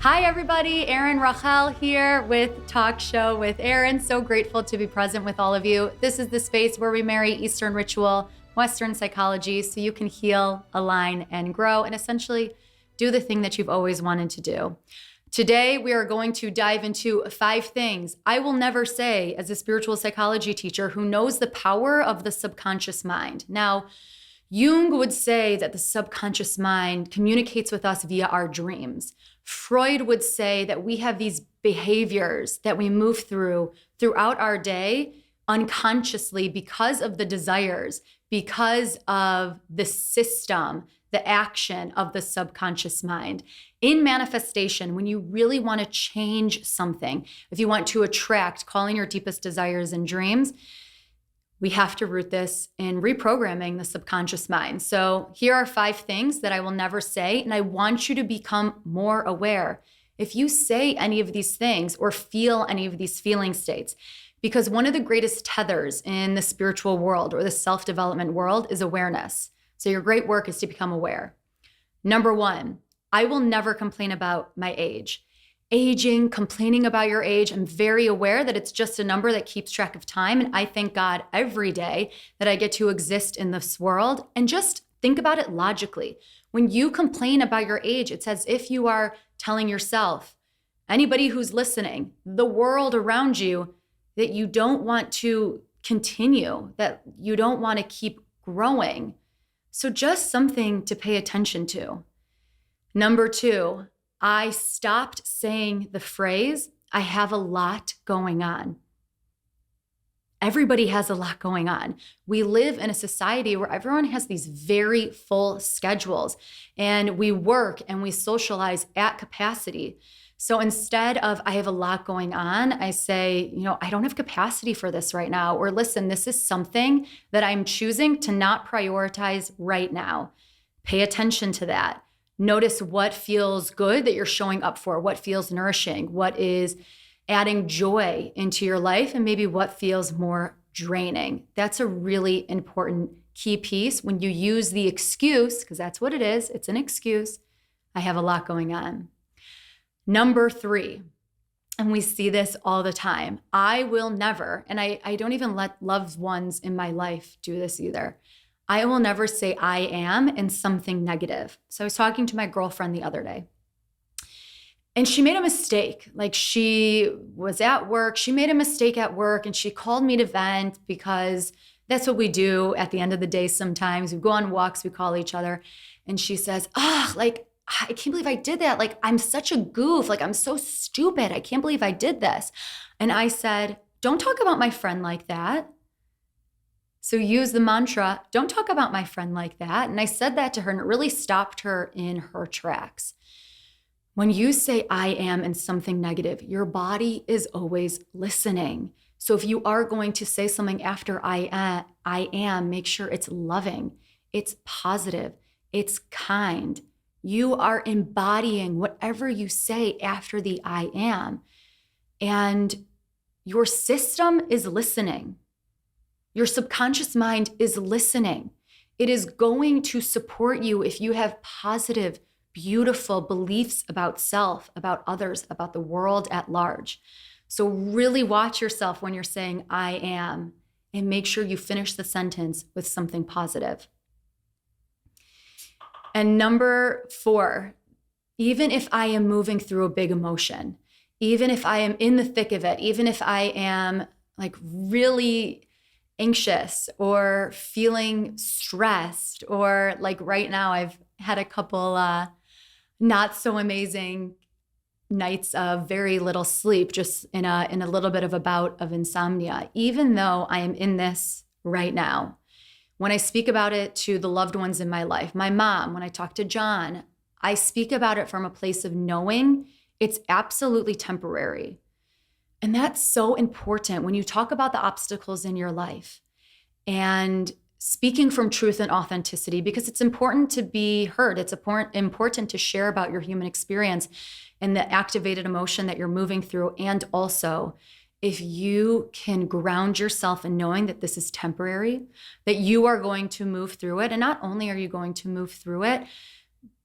Hi, everybody. Erin Rachel here with Talk Show with Erin. So grateful to be present with all of you. This is the space where we marry Eastern ritual, Western psychology, so you can heal, align, and grow, and essentially do the thing that you've always wanted to do. Today, we are going to dive into 5 things I will never say as a spiritual psychology teacher who knows the power of the subconscious mind. Now, Jung would say that the subconscious mind communicates with us via our dreams. Freud would say that we have these behaviors that we move throughout our day unconsciously because of the desires, because of the system, the action of the subconscious mind. In manifestation, when you really want to change something, if you want to attract, calling your deepest desires and dreams, we have to root this in reprogramming the subconscious mind. So here are 5 things that I will never say, and I want you to become more aware. If you say any of these things or feel any of these feeling states, because one of the greatest tethers in the spiritual world or the self-development world is awareness. So your great work is to become aware. Number 1, I will never complain about my age. Aging, complaining about your age, I'm very aware that it's just a number that keeps track of time. And I thank God every day that I get to exist in this world. And just think about it logically. When you complain about your age, it's as if you are telling yourself, anybody who's listening, the world around you, that you don't want to continue, that you don't want to keep growing. So just something to pay attention to. Number 2, I stopped saying the phrase, I have a lot going on. Everybody has a lot going on. We live in a society where everyone has these very full schedules, and we work and we socialize at capacity. So instead of I have a lot going on, I say, I don't have capacity for this right now. Or listen, this is something that I'm choosing to not prioritize right now. Pay attention to that. Notice what feels good that you're showing up for, what feels nourishing, what is adding joy into your life, and maybe what feels more draining. That's a really important key piece when you use the excuse, because that's what it is. It's an excuse. I have a lot going on. Number 3, and we see this all the time. I will never, and I don't even let loved ones in my life do this either. I will never say I am in something negative. So I was talking to my girlfriend the other day, and she made a mistake. Like, she was at work. She made a mistake at work, and she called me to vent because that's what we do at the end of the day sometimes. We go on walks, we call each other. And she says, I can't believe I did that. Like, I'm such a goof. Like, I'm so stupid. I can't believe I did this. And I said, don't talk about my friend like that. So use the mantra, don't talk about my friend like that. And I said that to her, and it really stopped her in her tracks. When you say I am in something negative, your body is always listening. So if you are going to say something after I am, make sure it's loving, it's positive, it's kind. You are embodying whatever you say after the I am. And your system is listening. Your subconscious mind is listening. It is going to support you if you have positive, beautiful beliefs about self, about others, about the world at large. So really watch yourself when you're saying I am, and make sure you finish the sentence with something positive. And number 4, even if I am moving through a big emotion, even if I am in the thick of it, even if I am really anxious or feeling stressed, or like right now I've had a couple not so amazing nights of very little sleep, just in a little bit of a bout of insomnia. Even though I am in this right now, when I speak about it to the loved ones in my life, my mom, when I talk to John, I speak about it from a place of knowing it's absolutely temporary. And that's so important when you talk about the obstacles in your life and speaking from truth and authenticity, because it's important to be heard. It's important to share about your human experience and the activated emotion that you're moving through. And also, if you can ground yourself in knowing that this is temporary, that you are going to move through it. And not only are you going to move through it,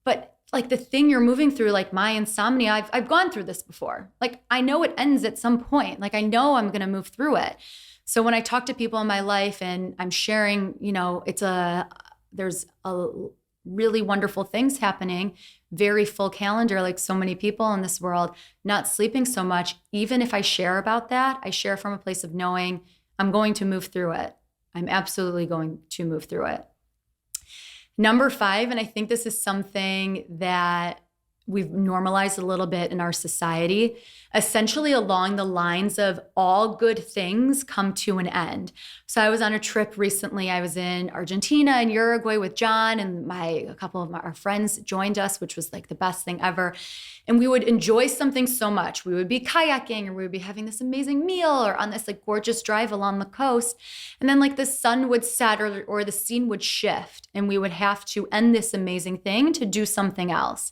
but like the thing you're moving through, like my insomnia, I've gone through this before. Like I know it ends at some point. Like I know I'm going to move through it. So when I talk to people in my life and I'm sharing, there's a really wonderful things happening, very full calendar, like so many people in this world, not sleeping so much. Even if I share about that, I share from a place of knowing I'm going to move through it. I'm absolutely going to move through it. Number 5, and I think this is something that we've normalized a little bit in our society, essentially along the lines of all good things come to an end. So I was on a trip recently. I was in Argentina and Uruguay with John, and a couple of our friends joined us, which was like the best thing ever. And we would enjoy something so much. We would be kayaking, or we would be having this amazing meal, or on this like gorgeous drive along the coast. And then like the sun would set, or the scene would shift, and we would have to end this amazing thing to do something else.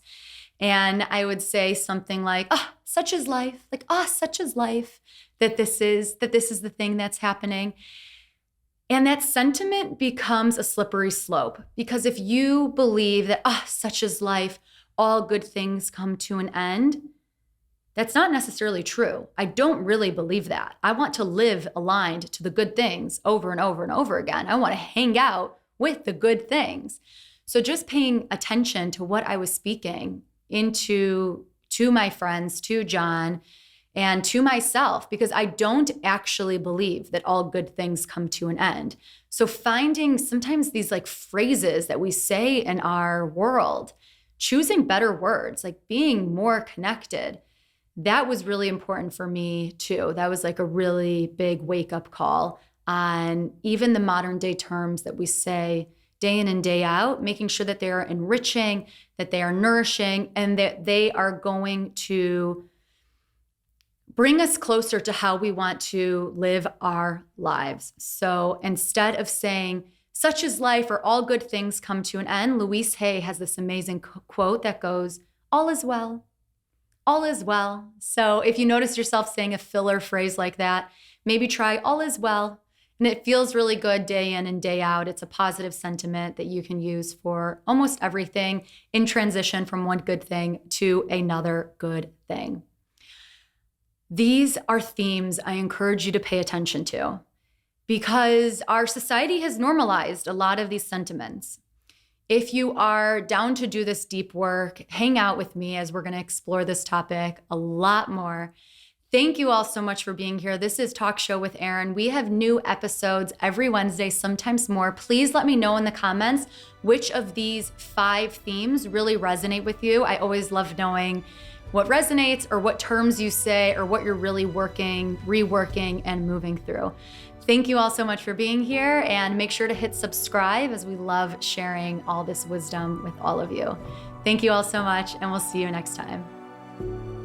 And I would say something like, such is life, like, such is life, that this is the thing that's happening. And that sentiment becomes a slippery slope, because if you believe that, such is life, all good things come to an end, that's not necessarily true. I don't really believe that. I want to live aligned to the good things over and over and over again. I want to hang out with the good things. So just paying attention to what I was speaking into to my friends, to John, and to myself, because I don't actually believe that all good things come to an end. So finding sometimes these like phrases that we say in our world, choosing better words, like being more connected, that was really important for me too. That was like a really big wake up call on even the modern day terms that we say day in and day out, making sure that they are enriching, that they are nourishing, and that they are going to bring us closer to how we want to live our lives. So instead of saying, such is life, or all good things come to an end, Louise Hay has this amazing quote that goes, all is well. All is well. So if you notice yourself saying a filler phrase like that, maybe try all is well. And it feels really good day in and day out. It's a positive sentiment that you can use for almost everything in transition from one good thing to another good thing. These are themes I encourage you to pay attention to, because our society has normalized a lot of these sentiments. If you are down to do this deep work, hang out with me as we're going to explore this topic a lot more. Thank you all so much for being here. This is Talk Show with Erin. We have new episodes every Wednesday, sometimes more. Please let me know in the comments which of these 5 themes really resonate with you. I always love knowing what resonates, or what terms you say, or what you're really working, reworking, and moving through. Thank you all so much for being here, and make sure to hit subscribe, as we love sharing all this wisdom with all of you. Thank you all so much, and we'll see you next time.